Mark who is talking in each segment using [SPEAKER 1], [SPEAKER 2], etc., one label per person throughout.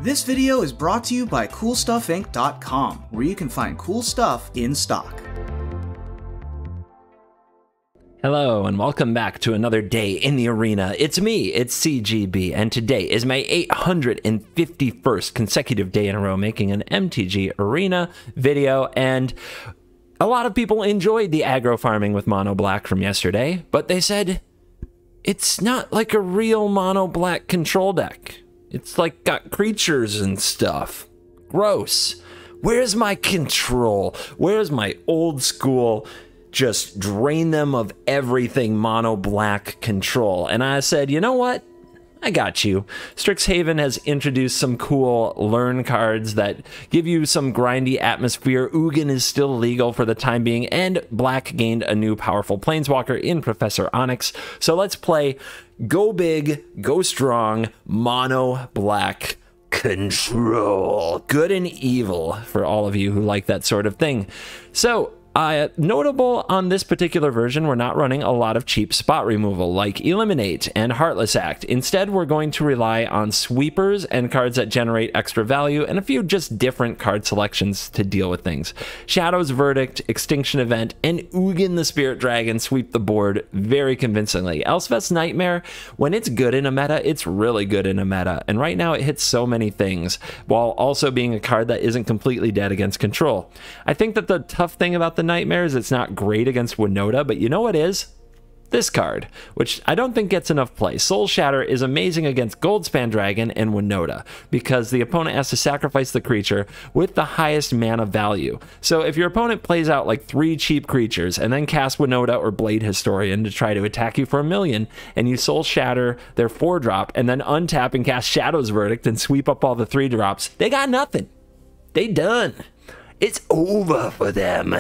[SPEAKER 1] This video is brought to you by CoolStuffInc.com, where you can find cool stuff in stock.
[SPEAKER 2] Hello and welcome back to another day in the arena. It's me, it's CGB, and today is my 851st consecutive day in a row making an MTG Arena video, and a lot of people enjoyed the aggro farming with Mono Black from yesterday, but they said it's not like a real Mono Black control deck. It's like got creatures and stuff. Gross. Where's my control? Where's my old school just drain them of everything Mono Black control? And I said, you know what? I got you. Strixhaven has introduced some cool learn cards that give you some grindy atmosphere. Ugin is still legal for the time being, and Black gained a new powerful planeswalker in Professor Onyx. So let's play Go Big, Go Strong, Mono Black Control. Good and evil for all of you who like that sort of thing. So, notable on this particular version, we're not running a lot of cheap spot removal like Eliminate and Heartless Act. Instead, we're going to rely on sweepers and cards that generate extra value and a few just different card selections to deal with things. Shadow's Verdict, Extinction Event, and Ugin the Spirit Dragon sweep the board very convincingly. Elspeth's Nightmare, when it's good in a meta, it's really good in a meta, and right now it hits so many things, while also being a card that isn't completely dead against control. I think that the tough thing about the Nightmares, it's not great against Winota, but you know what is? This card, which I don't think gets enough play. Soul Shatter is amazing against Goldspan Dragon and Winota because the opponent has to sacrifice the creature with the highest mana value. So if your opponent plays out like 3 cheap creatures and then casts Winota or Blade Historian to try to attack you for 1,000,000, and you Soul Shatter their 4-drop and then untap and cast Shadow's Verdict and sweep up all the 3-drops, they got nothing. They done. It's over for them.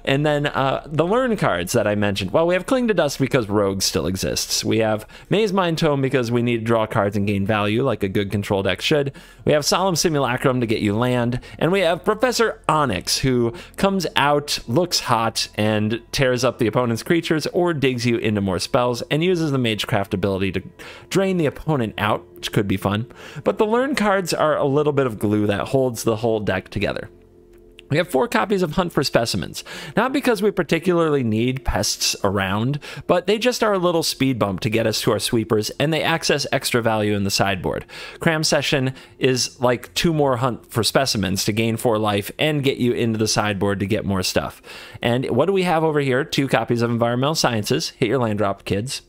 [SPEAKER 2] And then the learn cards that I mentioned. Well, we have Cling to Dust because Rogue still exists. We have Maze Mind Tome because we need to draw cards and gain value like a good control deck should. We have Solemn Simulacrum to get you land. And we have Professor Onyx, who comes out, looks hot, and tears up the opponent's creatures or digs you into more spells and uses the Magecraft ability to drain the opponent out, which could be fun. But the learn cards are a little bit of glue that holds the whole deck together. We have 4 copies of Hunt for Specimens, not because we particularly need pests around, but they just are a little speed bump to get us to our sweepers, and they access extra value in the sideboard. Cram Session is like 2 more Hunt for Specimens to gain 4 life and get you into the sideboard to get more stuff. And what do we have over here? 2 copies of Environmental Sciences. Hit your land drop, kids.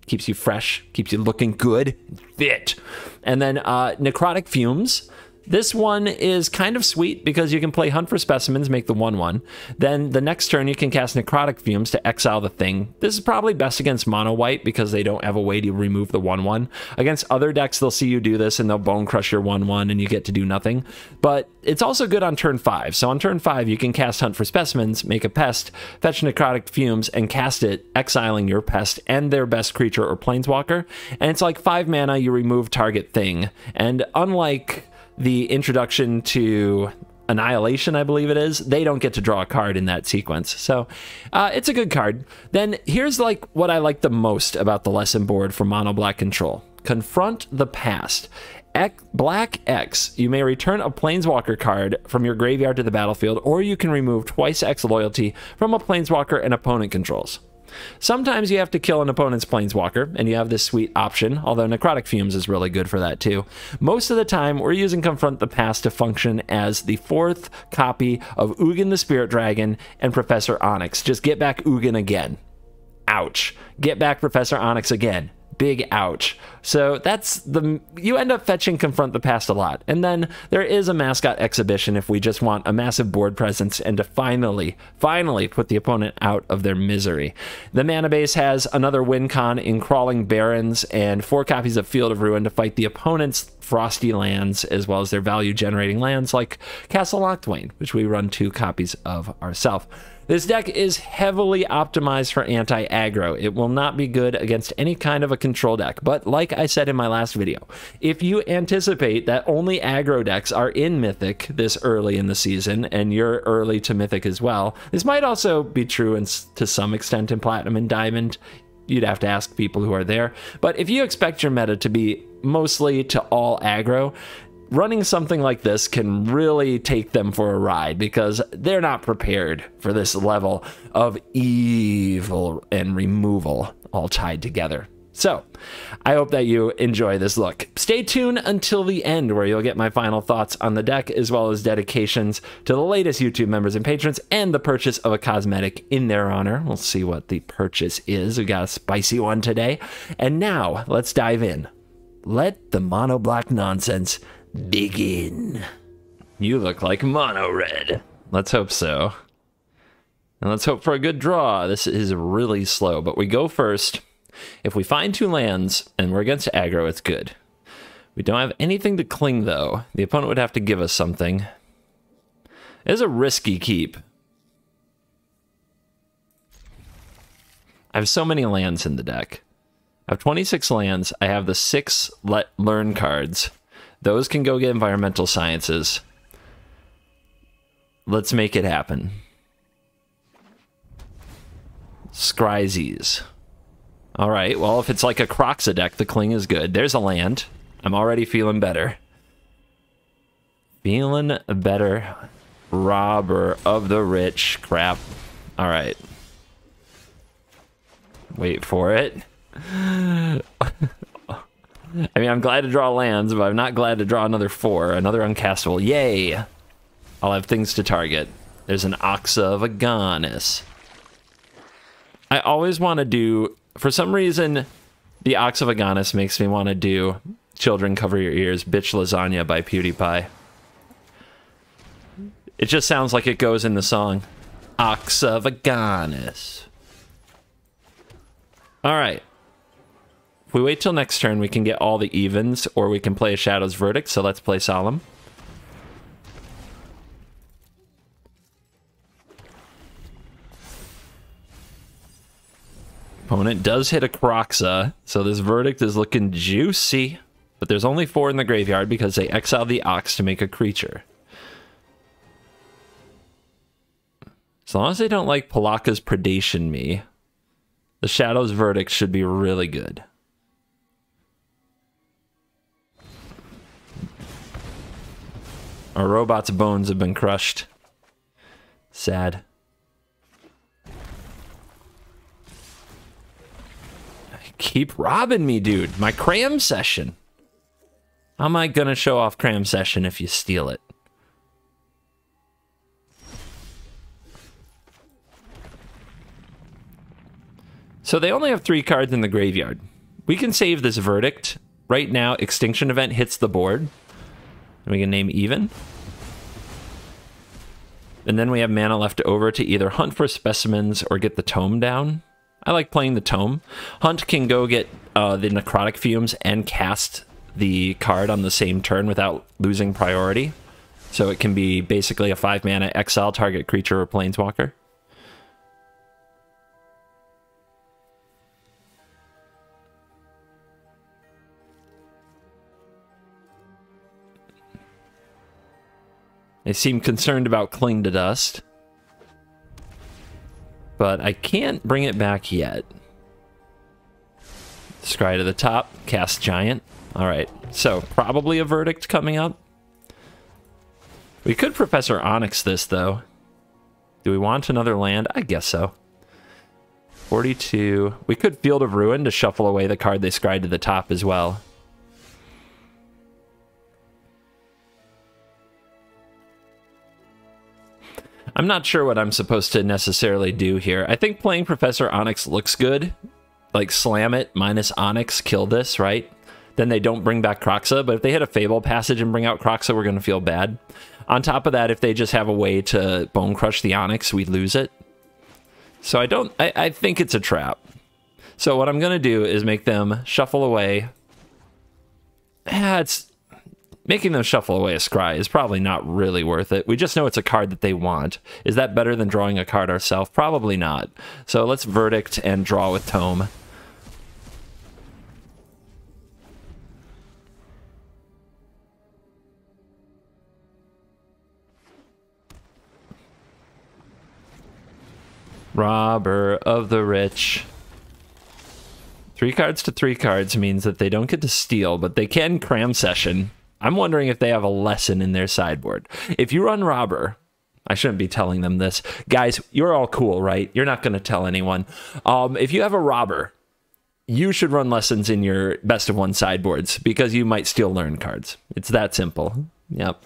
[SPEAKER 2] Keeps you fresh, keeps you looking good, fit. And then Necrotic Fumes. This one is kind of sweet because you can play Hunt for Specimens, make the 1/1. Then the next turn you can cast Necrotic Fumes to exile the thing. This is probably best against Mono White because they don't have a way to remove the 1/1. Against other decks, they'll see you do this and they'll Bone Crush your 1/1 and you get to do nothing. But it's also good on turn 5. So on turn 5, you can cast Hunt for Specimens, make a pest, fetch Necrotic Fumes, and cast it, exiling your pest and their best creature or planeswalker. And it's like 5 mana, you remove target thing. And unlike the introduction to Annihilation, I believe it is, they don't get to draw a card in that sequence. So it's a good card. Then here's like what I like the most about the lesson board for Mono Black Control. Confront the Past. Black X, you may return a Planeswalker card from your graveyard to the battlefield, or you can remove twice X loyalty from a Planeswalker an opponent controls. Sometimes you have to kill an opponent's Planeswalker, and you have this sweet option, although Necrotic Fumes is really good for that too. Most of the time, we're using Confront the Past to function as the 4th copy of Ugin the Spirit Dragon and Professor Onyx. Just get back Ugin again. Ouch. Get back Professor Onyx again. Big ouch. So that's you end up fetching Confront the Past a lot. And then there is a Mascot Exhibition if we just want a massive board presence and to finally put the opponent out of their misery. The mana base has another win con in Crawling Barrens and 4 copies of Field of Ruin to fight the opponent's frosty lands as well as their value generating lands like Castle Locthwain, which we run 2 copies of ourselves. This deck is heavily optimized for anti-aggro. It will not be good against any kind of a control deck, but like I said in my last video, if you anticipate that only aggro decks are in Mythic this early in the season, and you're early to Mythic as well, this might also be true to some extent in Platinum and Diamond. You'd have to ask people who are there. But if you expect your meta to be mostly to all aggro, running something like this can really take them for a ride because they're not prepared for this level of evil and removal all tied together. So, I hope that you enjoy this look. Stay tuned until the end where you'll get my final thoughts on the deck as well as dedications to the latest YouTube members and patrons and the purchase of a cosmetic in their honor. We'll see what the purchase is. We got a spicy one today. And now, let's dive in. Let the mono black nonsense begin. You look like mono red. Let's hope so. And let's hope for a good draw. This is really slow, but we go first. If we find 2 lands and we're against aggro, it's good. We don't have anything to cling, though. The opponent would have to give us something. It is a risky keep. I have so many lands in the deck. I have 26 lands. I have the 6 learn cards. Those can go get environmental sciences. Let's make it happen. Scryzes. All right, well, if it's like a Kroxa deck, the cling is good. There's a land. I'm already feeling better. Feeling better. Robber of the rich. Crap. All right. Wait for it. I mean, I'm glad to draw lands, but I'm not glad to draw another 4. Another uncastable. Yay! I'll have things to target. There's an Oxa of Agonis. I always want to do... For some reason, the Ox of Agonis makes me want to do Children Cover Your Ears, Bitch Lasagna by PewDiePie. It just sounds like it goes in the song. Ox of Agonis. Alright. If we wait till next turn, we can get all the evens, or we can play a Shadow's Verdict, so let's play Solemn. Opponent does hit a Kroxa, so this Verdict is looking juicy. But there's only 4 in the graveyard because they exiled the Ox to make a creature. As long as they don't like Pelakka's Predation me, the Shadow's Verdict should be really good. Our robot's bones have been crushed. Sad. Keep robbing me, dude. My cram session. How am I gonna show off cram session if you steal it? So they only have 3 cards in the graveyard. We can save this Verdict. Right now, Extinction Event hits the board. And we can name even. And then we have mana left over to either hunt for specimens or get the tome down. I like playing the tome. Hunt can go get the Necrotic Fumes and cast the card on the same turn without losing priority. So it can be basically a 5 mana exile target creature or planeswalker. They seem concerned about Cling to Dust. But I can't bring it back yet. Scry to the top, cast Giant. Alright, so probably a Verdict coming up. We could Professor Onyx this, though. Do we want another land? I guess so. 42. We could Field of Ruin to shuffle away the card they scryed to the top as well. I'm not sure what I'm supposed to necessarily do here. I think playing Professor Onyx looks good. Like, slam it, minus Onyx, kill this, right? Then they don't bring back Kroxa, but if they hit a Fable Passage and bring out Kroxa, we're going to feel bad. On top of that, if they just have a way to Bone Crush the Onyx, we lose it. So I think it's a trap. So what I'm going to do is make them shuffle away. Making them shuffle away a Scry is probably not really worth it. We just know it's a card that they want. Is that better than drawing a card ourselves? Probably not. So let's Verdict and draw with Tome. Robber of the Rich. 3 cards to 3 cards means that they don't get to steal, but they can Cram Session. I'm wondering if they have a lesson in their sideboard. If you run Robber, I shouldn't be telling them this. Guys, you're all cool, right? You're not going to tell anyone. If you have a Robber, you should run lessons in your best of one sideboards because you might steal learn cards. It's that simple. Yep.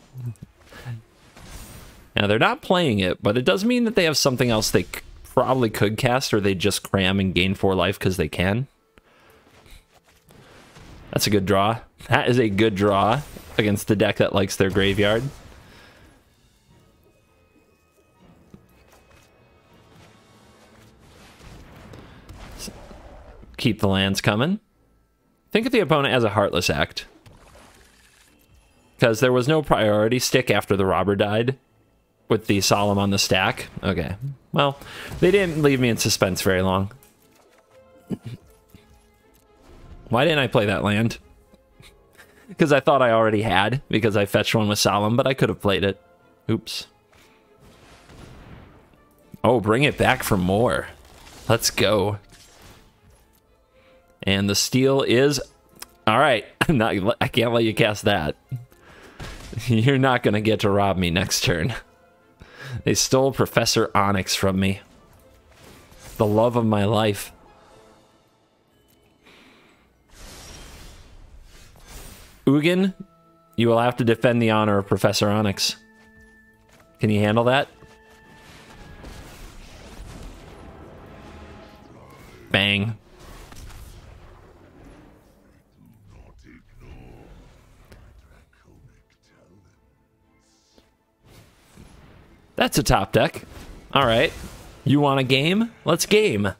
[SPEAKER 2] Now, they're not playing it, but it does mean that they have something else they probably could cast, or they just cram and gain 4 life because they can. That's a good draw. That is a good draw against the deck that likes their graveyard. Keep the lands coming. Think if the opponent has a Heartless Act. Because there was no priority stick after the Robber died with the Solemn on the stack. Okay. Well, they didn't leave me in suspense very long. Why didn't I play that land? Because I thought I already had, because I fetched one with Solemn, but I could have played it. Oops. Oh, bring it back for more. Let's go. And the steal is... Alright, I can't let you cast that. You're not going to get to rob me next turn. They stole Professor Onyx from me. The love of my life. Ugin, you will have to defend the honor of Professor Onyx. Can you handle that? Bang. That's a top deck. All right. You want a game? Let's game.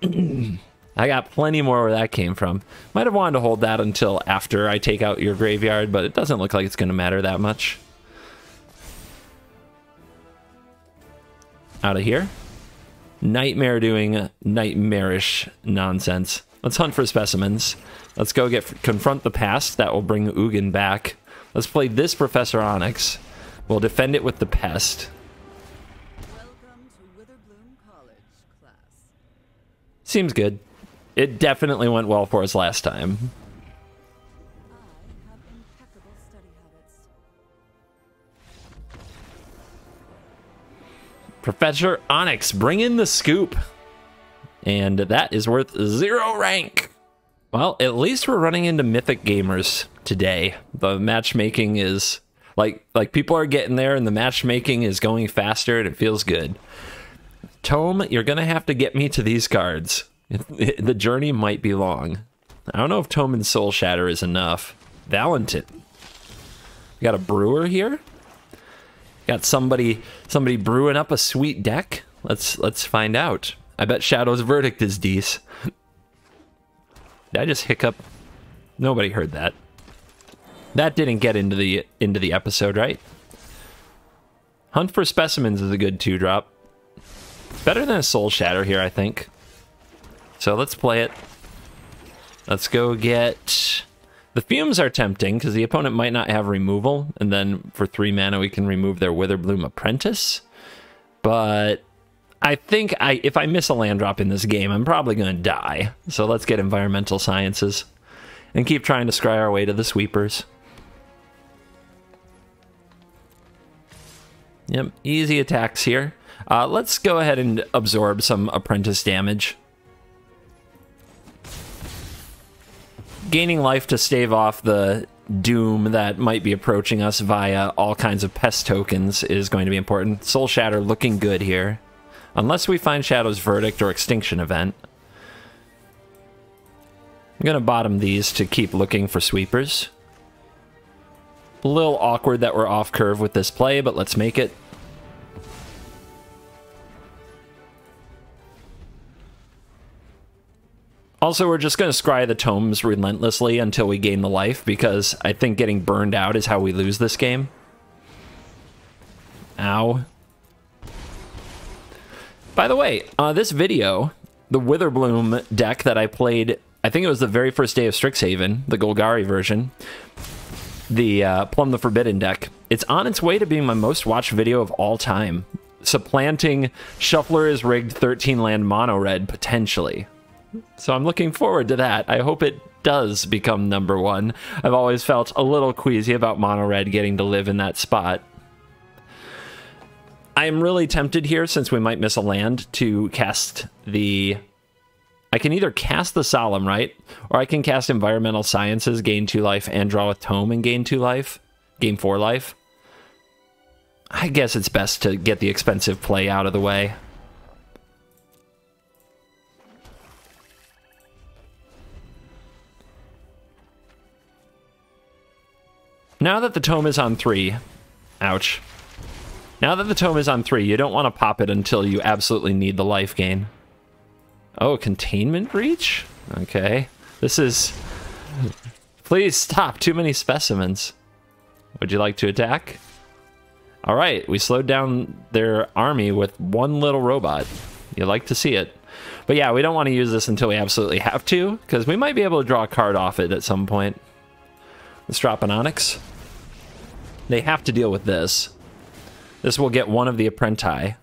[SPEAKER 2] I got plenty more where that came from. Might have wanted to hold that until after I take out your graveyard, but it doesn't look like it's going to matter that much. Out of here. Nightmare doing nightmarish nonsense. Let's hunt for specimens. Let's go confront the past. That will bring Ugin back. Let's play this Professor Onyx. We'll defend it with the pest.
[SPEAKER 3] Welcome to Witherbloom College, class.
[SPEAKER 2] Seems good. It definitely went well for us last time.
[SPEAKER 3] I have impeccable study habits.
[SPEAKER 2] Professor Onyx, bring in the scoop. And that is worth 0 rank. Well, at least we're running into Mythic gamers today. The matchmaking is... Like people are getting there and the matchmaking is going faster and it feels good. Tome, you're going to have to get me to these cards. The journey might be long. I don't know if Tome and Soul Shatter is enough. Valentin. We got a brewer here. Got somebody brewing up a sweet deck. Let's find out. I bet Shadow's Verdict is decent. Did I just hiccup? Nobody heard that. That didn't get into the episode, right? Hunt for Specimens is a good 2-drop. Better than a Soul Shatter here, I think. So let's play it. Let's go get... The Fumes are tempting, because the opponent might not have removal, and then for 3 mana we can remove their Witherbloom Apprentice. But I think if I miss a land drop in this game, I'm probably going to die. So let's get Environmental Sciences, and keep trying to scry our way to the sweepers. Yep, easy attacks here. Let's go ahead and absorb some Apprentice damage. Gaining life to stave off the doom that might be approaching us via all kinds of pest tokens is going to be important. Soul Shatter looking good here. Unless we find Shadow's Verdict or Extinction Event. I'm going to bottom these to keep looking for sweepers. A little awkward that we're off curve with this play, but let's make it. Also, we're just going to scry the tomes relentlessly until we gain the life, because I think getting burned out is how we lose this game. Ow. By the way, this video, the Witherbloom deck that I played, I think it was the very first day of Strixhaven, the Golgari version, the Plum the Forbidden deck, it's on its way to being my most watched video of all time. Supplanting Shuffler is Rigged 13 land mono red, potentially. So I'm looking forward to that. I hope it does become number 1. I've always felt a little queasy about mono red getting to live in that spot. I'm really tempted here, since we might miss a land, to cast the... I can either cast the Solemn, right? Or I can cast Environmental Sciences, gain 2 life, and draw a Tome and gain 2 life. Gain 4 life. I guess it's best to get the expensive play out of the way. Now that the Tome is on 3... Ouch. Now that the Tome is on 3, you don't want to pop it until you absolutely need the life gain. Oh, Containment Breach? Okay. This is... Please stop. Too many specimens. Would you like to attack? Alright, we slowed down their army with 1 little robot. You like to see it. But yeah, we don't want to use this until we absolutely have to, because we might be able to draw a card off it at some point. Let's drop an Onyx. They have to deal with this. This will get 1 of the Apprenti.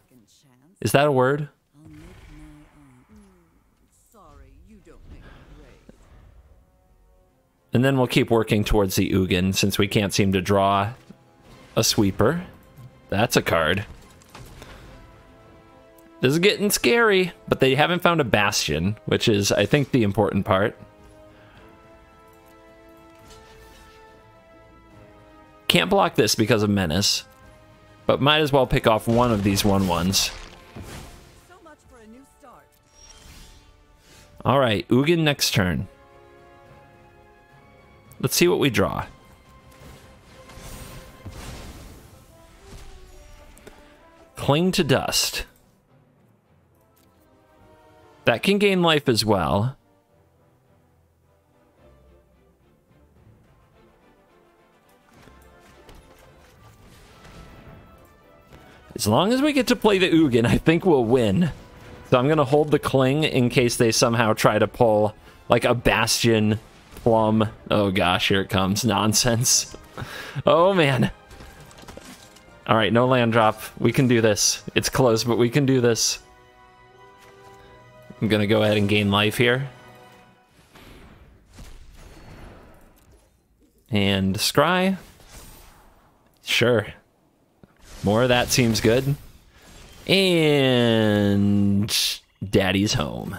[SPEAKER 2] Is that a word?
[SPEAKER 3] I'll make my own. Sorry, you don't make grade.
[SPEAKER 2] And then we'll keep working towards the Ugin, since we can't seem to draw a sweeper. That's a card. This is getting scary, but they haven't found a Bastion, which is, I think, the important part. Can't block this because of Menace, but might as well pick off 1 of these 1/1s.
[SPEAKER 3] So much for a new start.
[SPEAKER 2] Alright, Ugin next turn. Let's see what we draw. Cling to Dust. That can gain life as well. As long as we get to play the Ugin, I think we'll win. So I'm going to hold the Cling in case they somehow try to pull like a Bastion, Plum. Oh gosh, here it comes. Nonsense. Oh man. All right, no land drop. We can do this. It's close, but we can do this. I'm going to go ahead and gain life here. And Scry. Sure. More of that seems good. And Daddy's home.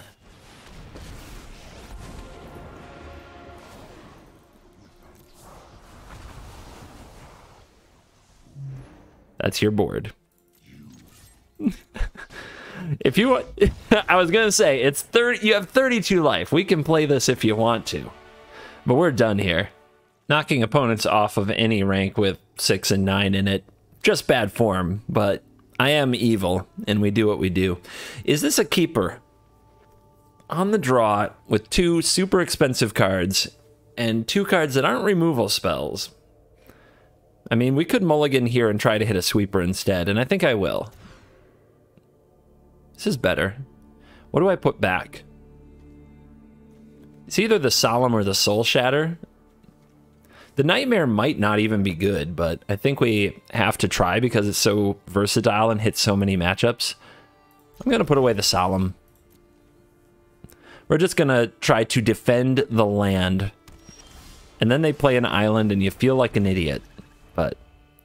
[SPEAKER 2] That's your board. If you want, I was gonna say it's 30. You have 32 life. We can play this if you want to, but we're done here. Knocking opponents off of any rank with 6 and 9 in it, just bad form. But I am evil, and we do what we do. Is this a keeper? On the draw with 2 super expensive cards and 2 cards that aren't removal spells. I mean, we could mulligan here and try to hit a sweeper instead, and I think I will. This is better. What do I put back? It's either the Solemn or the Soul Shatter. The Nightmare might not even be good, but I think we have to try because it's so versatile and hits so many matchups. I'm going to put away the Solemn. We're just going to try to defend the land. And then they play an island and you feel like an idiot. But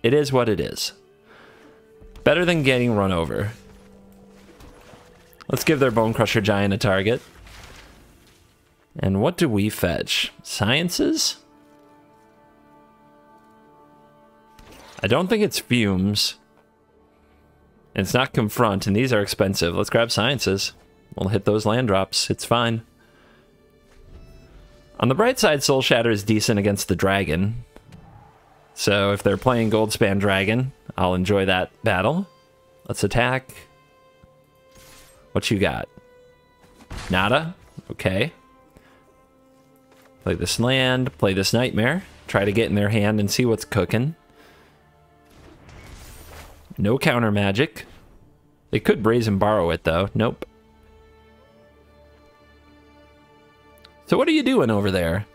[SPEAKER 2] it is what it is. Better than getting run over. Let's give their Bone Crusher Giant a target. And what do we fetch? Sciences? I don't think it's Fumes. And it's not Confront, and these are expensive. Let's grab Sciences. We'll hit those land drops. It's fine. On the bright side, Soul Shatter is decent against the Dragon. So if they're playing Goldspan Dragon, I'll enjoy that battle. Let's attack. What you got? Nada? Okay. Play this land, play this Nightmare. Try to get in their hand and see what's cooking. No counter magic. They could Brazen Borrow it though. Nope. So what are you doing over there?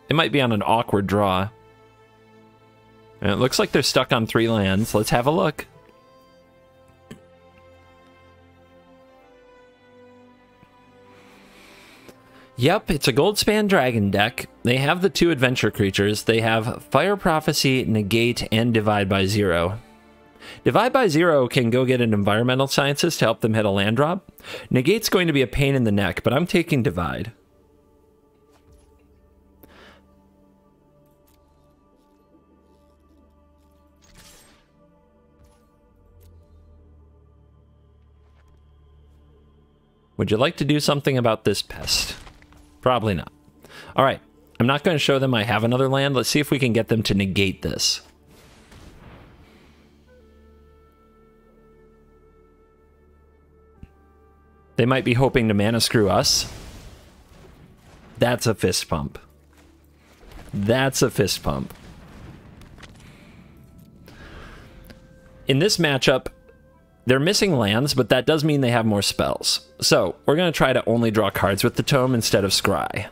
[SPEAKER 2] It might be on an awkward draw. And it looks like they're stuck on 3 lands. Let's have a look. Yep, it's a Goldspan Dragon deck. They have the 2 adventure creatures. They have Fire Prophecy, Negate, and Divide by Zero. Divide by Zero can go get an Environmental Sciences to help them hit a land drop. Negate's going to be a pain in the neck, but I'm taking Divide. Would you like to do something about this pest? Probably not. All right, I'm not going to show them I have another land. Let's see if we can get them to negate this. They might be hoping to mana screw us. That's a fist pump. That's a fist pump. In this matchup, they're missing lands, but that does mean they have more spells. So we're going to try to only draw cards with the Tome instead of Scry,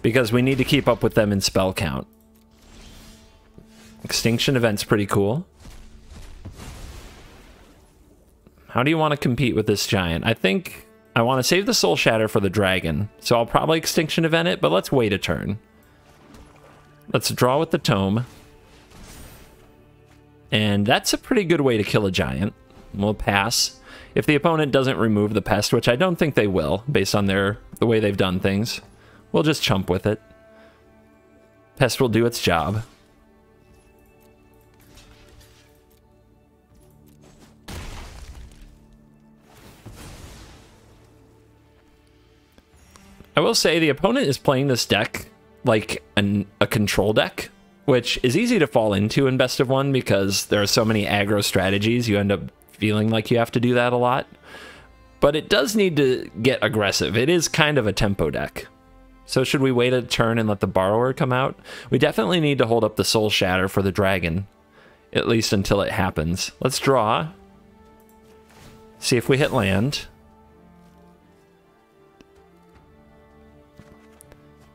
[SPEAKER 2] because we need to keep up with them in spell count. Extinction Event's pretty cool. How do you want to compete with this giant? I think I want to save the Soul Shatter for the dragon, so I'll probably Extinction Event it, but let's wait a turn. Let's draw with the Tome. And that's a pretty good way to kill a giant. We'll pass. If the opponent doesn't remove the pest, which I don't think they will, based on the way they've done things, we'll just chump with it. Pest will do its job. I will say the opponent is playing this deck like a control deck, which is easy to fall into in Best of One because there are so many aggro strategies. You end up feeling like you have to do that a lot. But it does need to get aggressive. It is kind of a tempo deck. So should we wait a turn and let the Borrower come out? We definitely need to hold up the Soul Shatter for the dragon, at least until it happens. Let's draw. See if we hit land.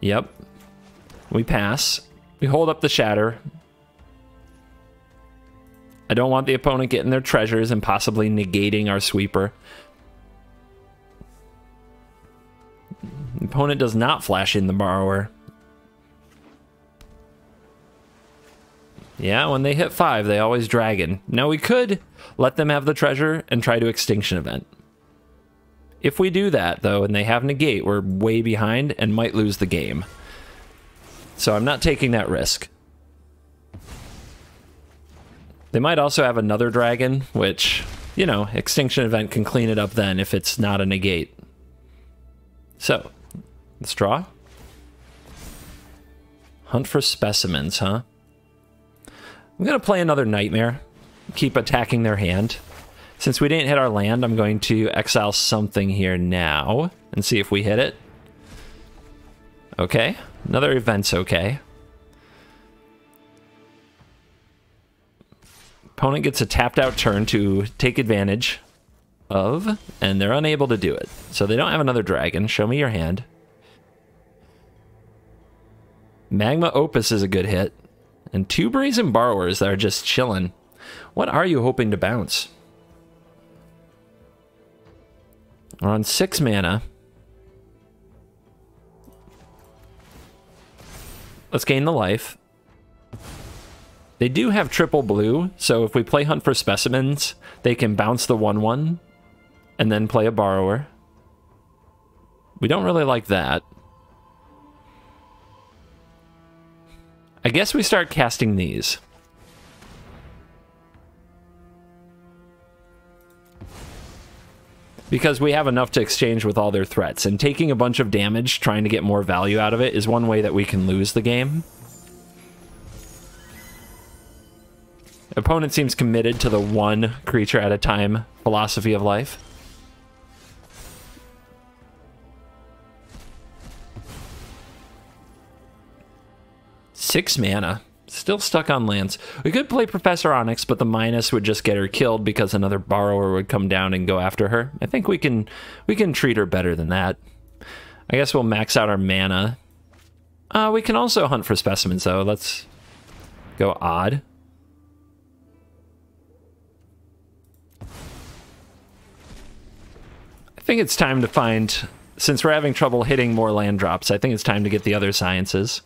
[SPEAKER 2] Yep. We pass. We hold up the Shatter. I don't want the opponent getting their treasures and possibly negating our sweeper. The opponent does not flash in the Borrower. Yeah, when they hit 5, they always dragon. Now we could let them have the treasure and try to Extinction Event. If we do that, though, and they have negate, we're way behind and might lose the game. So I'm not taking that risk. They might also have another dragon, which, you know, Extinction Event can clean it up then if it's not a negate. So, let's draw. Hunt for specimens, huh? I'm going to play another Nightmare. Keep attacking their hand. Since we didn't hit our land, I'm going to exile something here now and see if we hit it. Okay, another event's okay. Opponent gets a tapped out turn to take advantage of, and they're unable to do it. So they don't have another dragon. Show me your hand. Magma Opus is a good hit. And 2 Brazen Borrowers that are just chilling. What are you hoping to bounce? We're on 6 mana. Let's gain the life. They do have triple blue, so if we play Hunt for Specimens, they can bounce the 1/1 and then play a Borrower. We don't really like that. I guess we start casting these. Because we have enough to exchange with all their threats, and taking a bunch of damage, trying to get more value out of it, is one way that we can lose the game. Opponent seems committed to the 1 creature at a time philosophy of life. Six mana. Still stuck on lands. We could play Professor Onyx, but the minus would just get her killed because another Borrower would come down and go after her. I think we can treat her better than that. I guess we'll max out our mana. We can also Hunt for Specimens, though. Let's go odd. I think it's time to find since we're having trouble hitting more land drops, I think it's time to get the other sciences.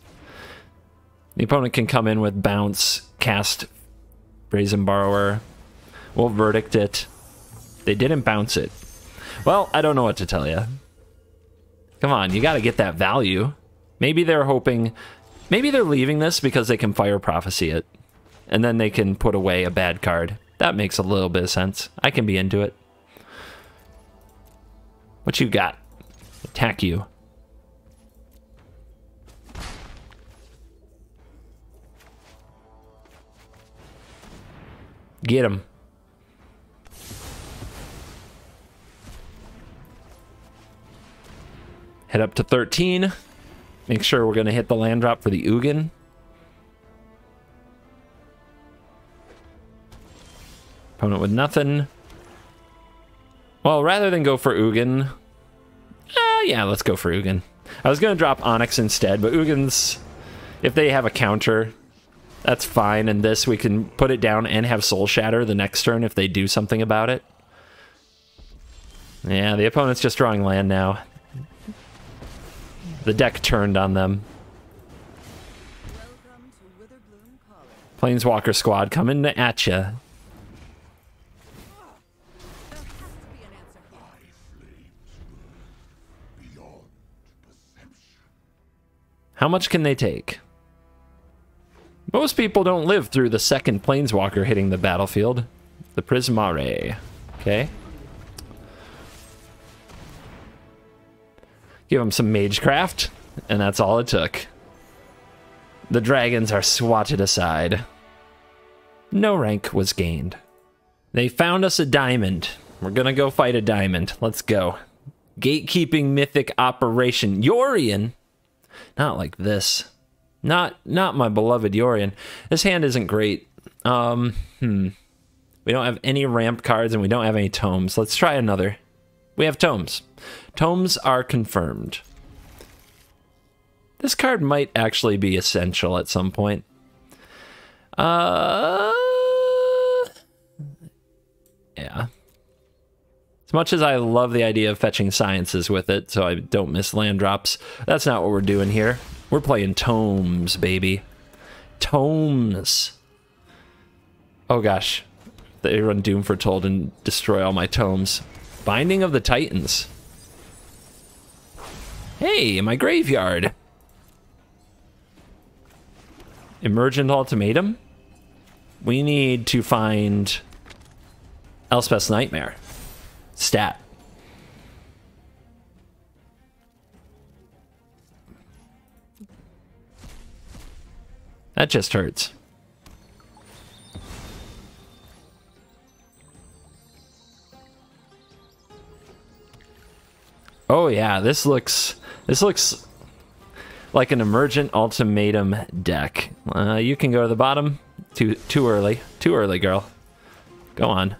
[SPEAKER 2] The opponent can come in with bounce, cast Brazen Borrower. We'll verdict it. They didn't bounce it. Well, I don't know what to tell you. Come on, you got to get that value. Maybe they're hoping... Maybe they're leaving this because they can Fire Prophecy it. And then they can put away a bad card. That makes a little bit of sense. I can be into it. What you got? Attack you. Get him. Head up to 13. Make sure we're going to hit the land drop for the Ugin. Opponent with nothing. Well, rather than go for Ugin... yeah, let's go for Ugin. I was going to drop Onyx instead, but Ugins, if they have a counter, that's fine. And this, we can put it down and have Soul Shatter the next turn if they do something about it. Yeah, the opponent's just drawing land now. The deck turned on them.
[SPEAKER 3] Welcome to Witherbloom College.
[SPEAKER 2] Planeswalker squad coming at ya.
[SPEAKER 3] There has to be an answer here.
[SPEAKER 2] How much can they take? Most people don't live through the second Planeswalker hitting the battlefield. The Prismare. Okay. Give them some Magecraft, and that's all it took. The dragons are swatted aside. No rank was gained. They found us a diamond. We're gonna go fight a diamond. Let's go. Gatekeeping Mythic Operation. Yorion? Not like this. Not my beloved Yorion. This hand isn't great. We don't have any ramp cards, and we don't have any tomes. Let's try another. We have tomes. Tomes are confirmed. This card might actually be essential at some point. Yeah. As much as I love the idea of fetching sciences with it, so I don't miss land drops, that's not what we're doing here. We're playing tomes, baby. Tomes. Oh gosh. They run Doom Foretold and destroy all my tomes. Binding of the Titans. Hey, my graveyard. Emergent Ultimatum. We need to find Elspeth's Nightmare. Stat. That just hurts. Oh yeah, this looks like an Emergent Ultimatum deck. You can go to the bottom. Too early. Too early, girl. Go on.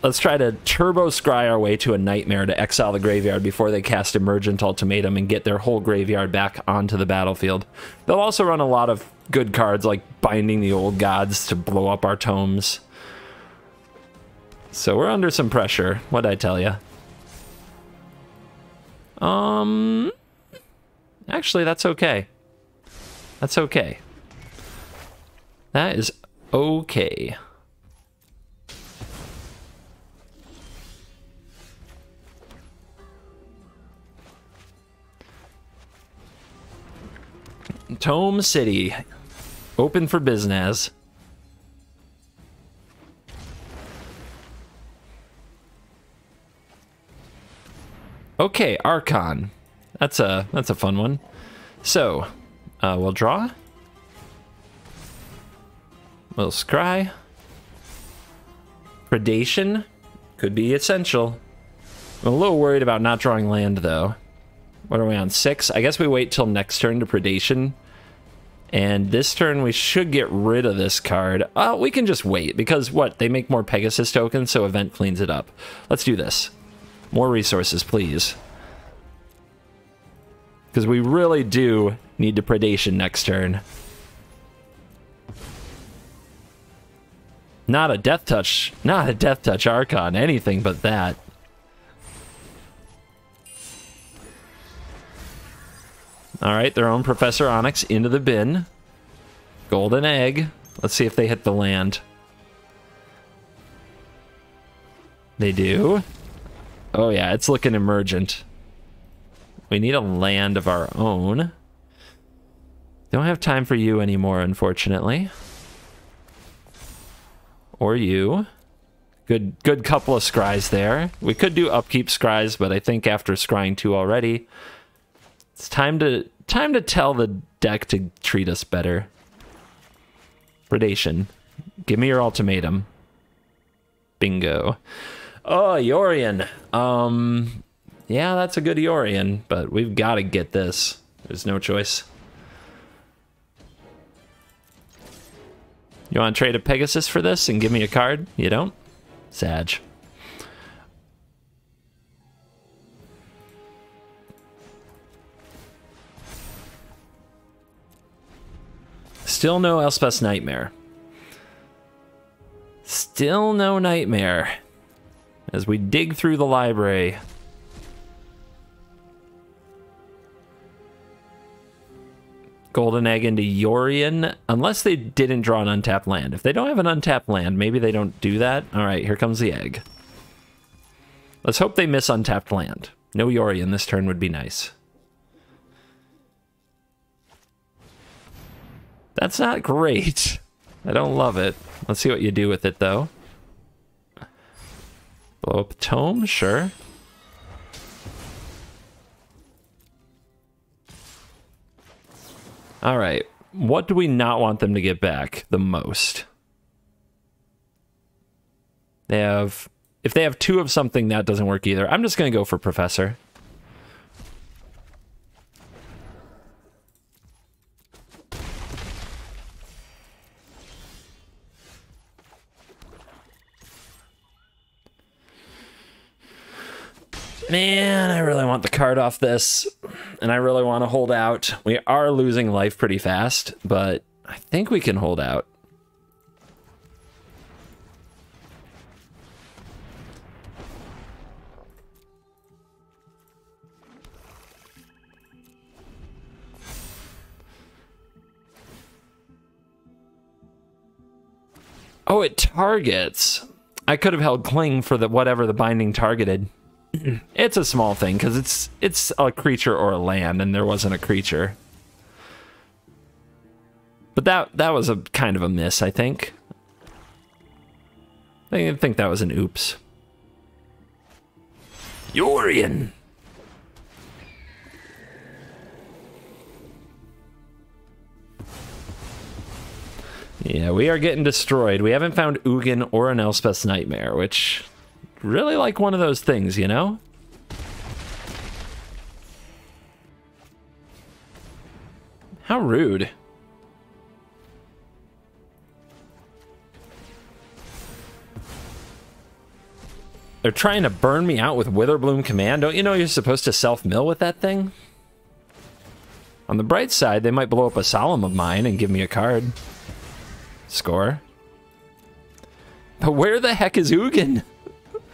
[SPEAKER 2] Let's try to Turbo Scry our way to a Nightmare to exile the graveyard before they cast Emergent Ultimatum and get their whole graveyard back onto the battlefield. They'll also run a lot of good cards like Binding the Old Gods to blow up our tomes. So we're under some pressure. What'd I tell you? Actually, that's okay. That's okay. That is okay. Tome City. Open for business. Okay, Archon. That's a fun one. So, we'll draw. We'll scry. Predation could be essential. I'm a little worried about not drawing land though. What are we on, 6? I guess we wait till next turn to Predation. And this turn we should get rid of this card. We can just wait because what? They make more Pegasus tokens, so Event cleans it up. Let's do this. More resources, please. Because we really do need to Predation next turn. Not a Death Touch. Not a Death Touch Archon. Anything but that. All right, their own Professor Onyx into the bin. Golden egg. Let's see if they hit the land. They do. Oh yeah, it's looking emergent. We need a land of our own. Don't have time for you anymore, unfortunately. Or you. Good couple of scries there. We could do upkeep scries, but I think after scrying 2 already, it's time to tell the deck to treat us better. Predation. Give me your ultimatum. Bingo. Oh, Yorion. Yeah, that's a good Yorion, but we've got to get this. There's no choice. You want to trade a Pegasus for this and give me a card? You don't? Sag. Still no Elspeth's Nightmare. Still no Nightmare. As we dig through the library. Golden egg into Yorion, unless they didn't draw an untapped land. If they don't have an untapped land, maybe they don't do that. All right, here comes the egg. Let's hope they miss untapped land. No Yorion this turn would be nice. That's not great. I don't love it. Let's see what you do with it, though. Blow up a tome? Sure. All right. What do we not want them to get back the most? They have... If they have 2 of something, that doesn't work either. I'm just going to go for Professor. Man, I really want the card off this, and I really want to hold out. We are losing life pretty fast, but I think we can hold out. Oh, it targets. I could have held Cling for the whatever the binding targeted. It's a small thing because it's a creature or a land, and there wasn't a creature. But that was a kind of a miss, I think. I think that was an oops. Yorion. Yeah, we are getting destroyed. We haven't found Ugin or an Elspeth's Nightmare, which... really like one of those things, you know? How rude. They're trying to burn me out with Witherbloom Command. Don't you know you're supposed to self-mill with that thing? On the bright side, they might blow up a Solemn of mine and give me a card. Score. But where the heck is Ugin?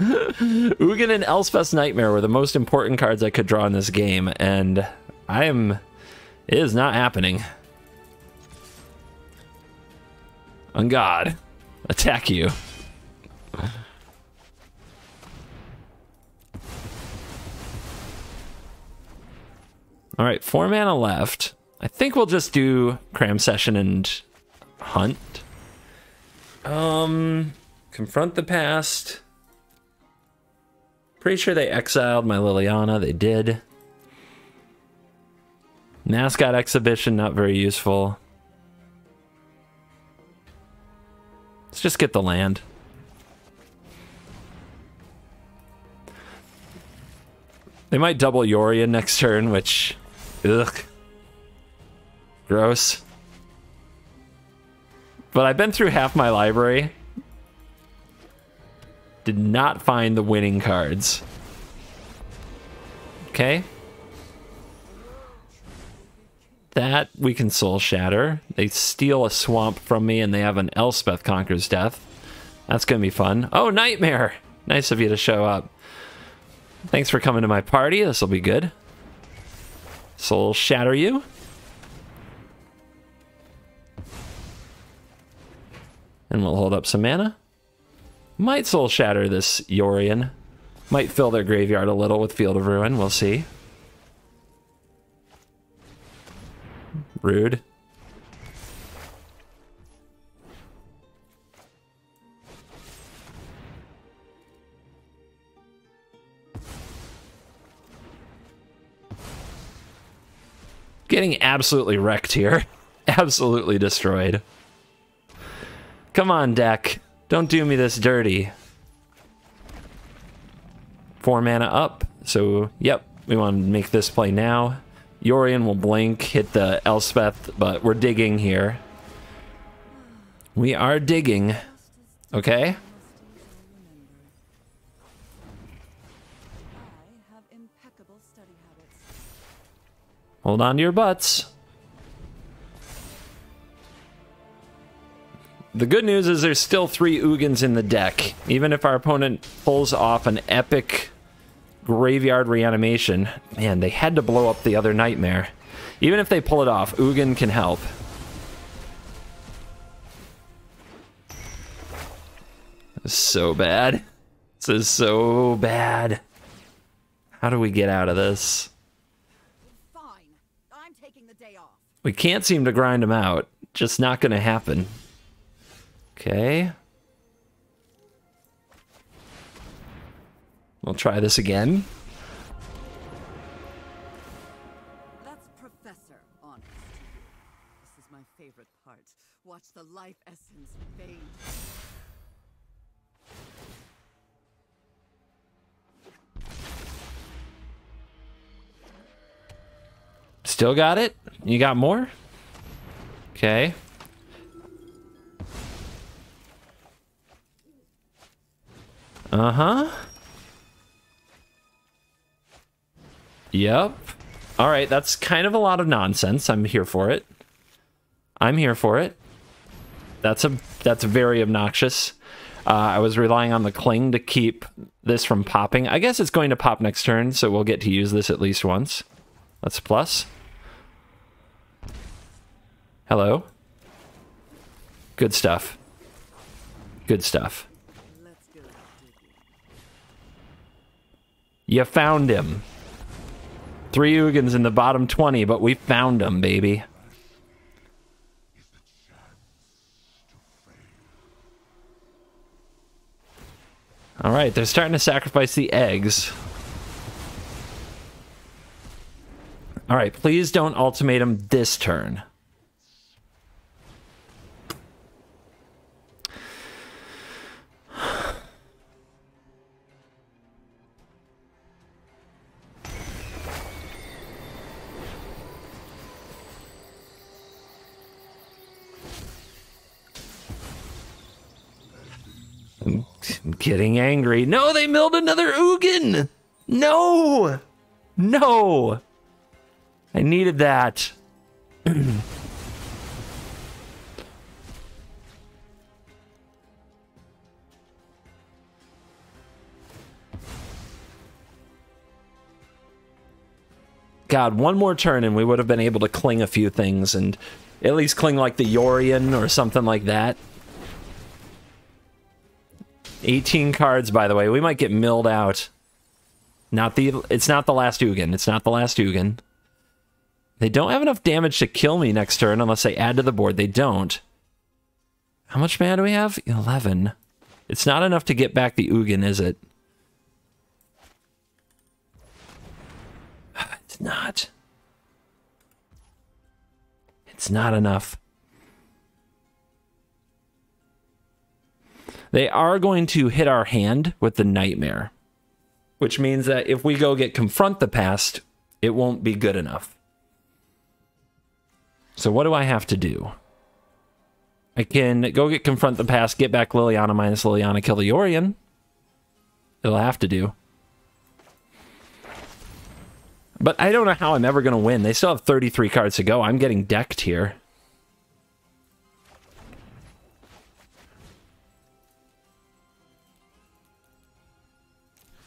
[SPEAKER 2] Ugin and Elspeth's Nightmare were the most important cards I could draw in this game, and it is not happening. On God, attack you. All right, 4 mana left. I think we'll just do Cram Session and Hunt. Confront the Past. Pretty sure they exiled my Liliana. They did. Mascot Exhibition, not very useful. Let's just get the land. They might double Yorion next turn, which... ugh. Gross. But I've been through half my library. Did not find the winning cards. Okay. That we can Soul Shatter. They steal a swamp from me and they have an Elspeth Conquers Death. That's gonna be fun. Oh, Nightmare! Nice of you to show up. Thanks for coming to my party. This will be good. Soul Shatter you. And we'll hold up some mana. Might Soul Shatter this Yorion. Might fill their graveyard a little with Field of Ruin. We'll see. Rude. Getting absolutely wrecked here. Absolutely destroyed. Come on, deck. Don't do me this dirty. 4 mana up. So, yep. We want to make this play now. Yorion will blink, hit the Elspeth, but we're digging here. We are digging. Okay?
[SPEAKER 3] I have impeccable study habits.
[SPEAKER 2] Hold on to your butts. The good news is there's still 3 Ugins in the deck. Even if our opponent pulls off an epic graveyard reanimation. Man, they had to blow up the other Nightmare. Even if they pull it off, Ugin can help. This is so bad. This is so bad. How do we get out of this?
[SPEAKER 3] Fine. I'm taking the day off.
[SPEAKER 2] We can't seem to grind them out. Just not gonna happen. Okay. We'll try this again.
[SPEAKER 3] That's Professor Honest. This is my favorite part. Watch the life essence fade.
[SPEAKER 2] Still got it? You got more? Okay. Uh-huh. Yep. All right, that's kind of a lot of nonsense. I'm here for it. I'm here for it. That's very obnoxious. I was relying on the Cling to keep this from popping. I guess it's going to pop next turn, so we'll get to use this at least once. That's a plus. Hello. Good stuff. Good stuff.
[SPEAKER 3] Let's go digging.
[SPEAKER 2] You found him. 3 Ugins in the bottom 20, but we found him, baby. All right, they're starting to sacrifice the eggs. All right, please don't ultimatum this turn. I'm getting angry. No, they milled another Ugin! No! No! I needed that. God, one more turn and we would have been able to cling a few things and at least cling like the Yorion or something like that. 18 cards, by the way. We might get milled out. It's not the last Ugin. It's not the last Ugin. They don't have enough damage to kill me next turn unless they add to the board. They don't. How much mana do we have? 11. It's not enough to get back the Ugin, is it? It's not. It's not enough. They are going to hit our hand with the Nightmare, which means that if we go get Confront the Past, it won't be good enough. So what do I have to do? I can go get Confront the Past, get back Liliana minus Liliana, kill the Yorion. It'll have to do. But I don't know how I'm ever going to win. They still have 33 cards to go. I'm getting decked here.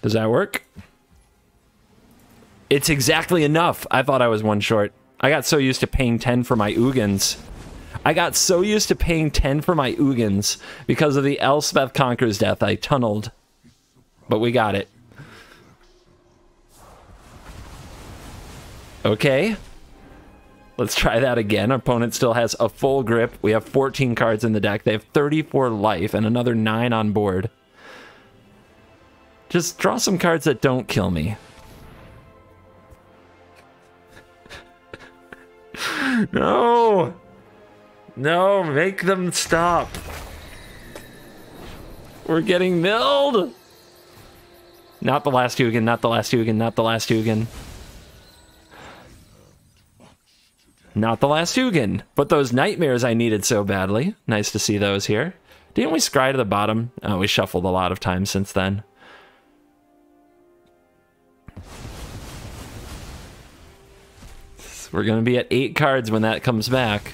[SPEAKER 2] Does that work? It's exactly enough. I thought I was one short. I got so used to paying 10 for my Ugins. I got so used to paying 10 for my Ugins because of the Elspeth Conqueror's death. I tunneled. But we got it. Okay. Let's try that again. Our opponent still has a full grip. We have 14 cards in the deck. They have 34 life and another 9 on board. Just draw some cards that don't kill me. No! No, make them stop. We're getting milled! Not the last Hugin, not the last Hugin, not the last Hugin. Not the last Hugin. But those nightmares I needed so badly. Nice to see those here. Didn't we scry to the bottom? Oh, we shuffled a lot of times since then. We're going to be at 8 cards when that comes back.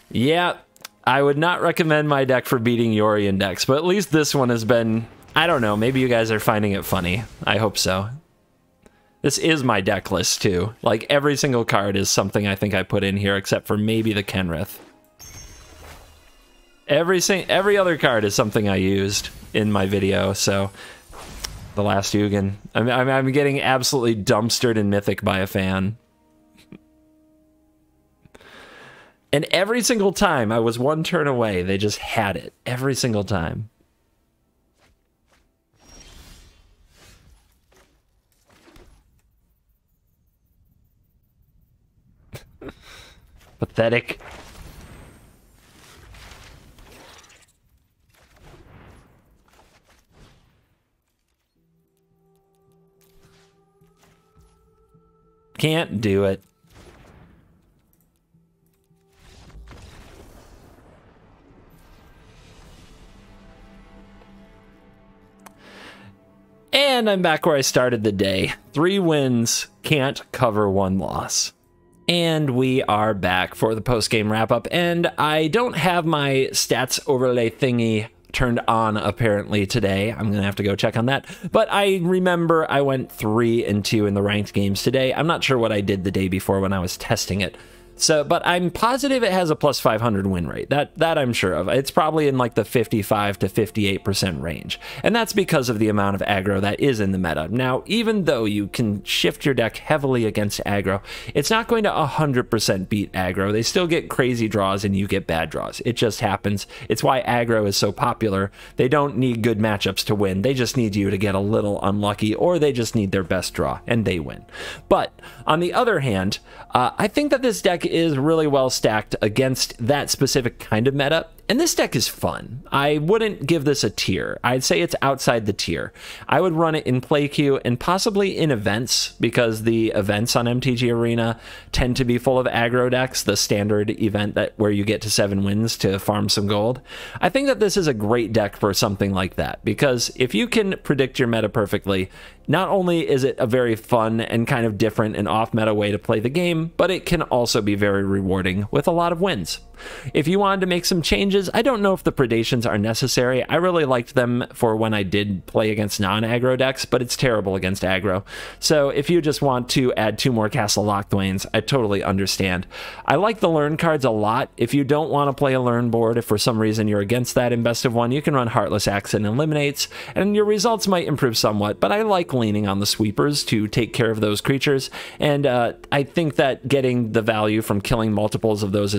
[SPEAKER 2] Yeah, I would not recommend my deck for beating Yorion decks, but at least this one has been... I don't know, maybe you guys are finding it funny. I hope so. This is my deck list, too. Like, every single card is something I think I put in here, except for maybe the Kenrith. Every other card is something I used in my video, so... The last Hugin. I'm getting absolutely dumpstered in Mythic by a fan. And every single time I was one turn away, they just had it. Every single time. Pathetic. Can't do it. And I'm back where I started the day. 3 wins, can't cover 1 loss. And we are back for the post-game wrap-up. And I don't have my stats overlay thingy turned on apparently today. I'm gonna have to go check on that, but I remember I went 3-2 in the ranked games today. I'm not sure what I did the day before when I was testing it. So, but I'm positive it has a plus 500 win rate. That I'm sure of. It's probably in like the 55 to 58% range. And that's because of the amount of aggro that is in the meta. Now, even though you can shift your deck heavily against aggro, it's not going to 100% beat aggro. They still get crazy draws and you get bad draws. It just happens. It's why aggro is so popular. They don't need good matchups to win. They just need you to get a little unlucky, or they just need their best draw and they win. But on the other hand, I think that this deck is really well stacked against that specific kind of meta. And this deck is fun. I wouldn't give this a tier. I'd say it's outside the tier. I would run it in play queue and possibly in events, because the events on MTG Arena tend to be full of aggro decks, the standard event where you get to 7 wins to farm some gold. I think that this is a great deck for something like that, because if you can predict your meta perfectly, not only is it a very fun and kind of different and off-meta way to play the game, but it can also be very rewarding with a lot of wins. If you wanted to make some changes, I don't know if the predations are necessary. I really liked them for when I did play against non-aggro decks, but it's terrible against aggro. So if you just want to add 2 more Castle Locthwains, I totally understand. I like the learn cards a lot. If you don't want to play a learn board, if for some reason you're against that in best of 1, you can run Heartless Axe and Eliminates, and your results might improve somewhat, but I like leaning on the sweepers to take care of those creatures, and I think that getting the value from killing multiples of those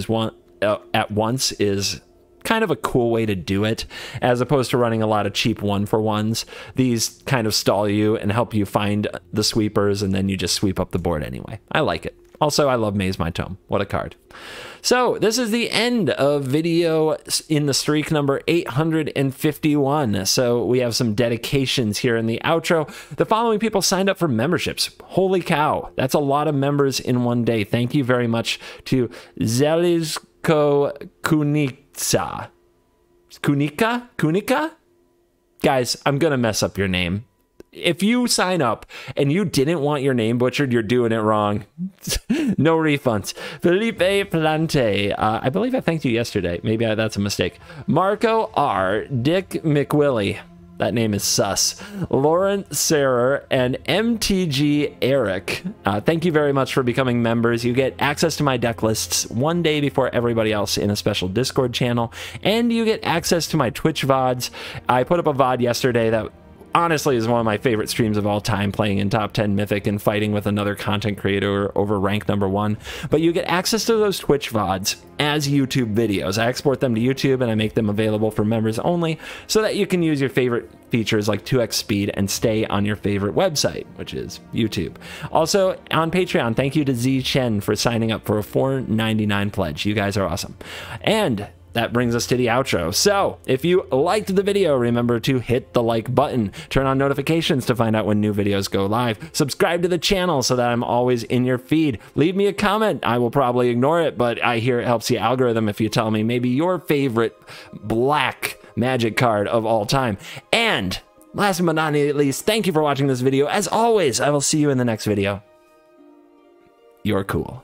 [SPEAKER 2] at once is kind of a cool way to do it, as opposed to running a lot of cheap 1-for-1s. These kind of stall you and help you find the sweepers, and then you just sweep up the board anyway. I like it. Also, I love Maze My Tome. What a card. So, this is the end of video in the streak number 851. So, we have some dedications here in the outro. The following people signed up for memberships. Holy cow, that's a lot of members in one day. Thank you very much to Zelizko Kunika? Guys, I'm gonna mess up your name. If you sign up and you didn't want your name butchered, you're doing it wrong. No refunds. Felipe Plante. I believe I thanked you yesterday. Maybe that's a mistake. Marco R. Dick McWillie. That name is sus. Lauren Sarer and MTG Eric. Thank you very much for becoming members. You get access to my deck lists one day before everybody else in a special Discord channel, and you get access to my Twitch VODs. I put up a VOD yesterday that honestly is one of my favorite streams of all time, playing in top 10 Mythic and fighting with another content creator over rank number 1. But you get access to those Twitch VODs as YouTube videos. I export them to YouTube and I make them available for members only so that you can use your favorite features like 2x speed and stay on your favorite website, which is YouTube. Also on Patreon, thank you to Z Chen for signing up for a $4.99 pledge. You guys are awesome. And that brings us to the outro. So if you liked the video, remember to hit the like button, turn on notifications to find out when new videos go live, subscribe to the channel so that I'm always in your feed, leave me a comment. I will probably ignore it, but I hear it helps the algorithm if you tell me maybe your favorite black magic card of all time. And last but not least, thank you for watching this video. As always, I will see you in the next video. You're cool.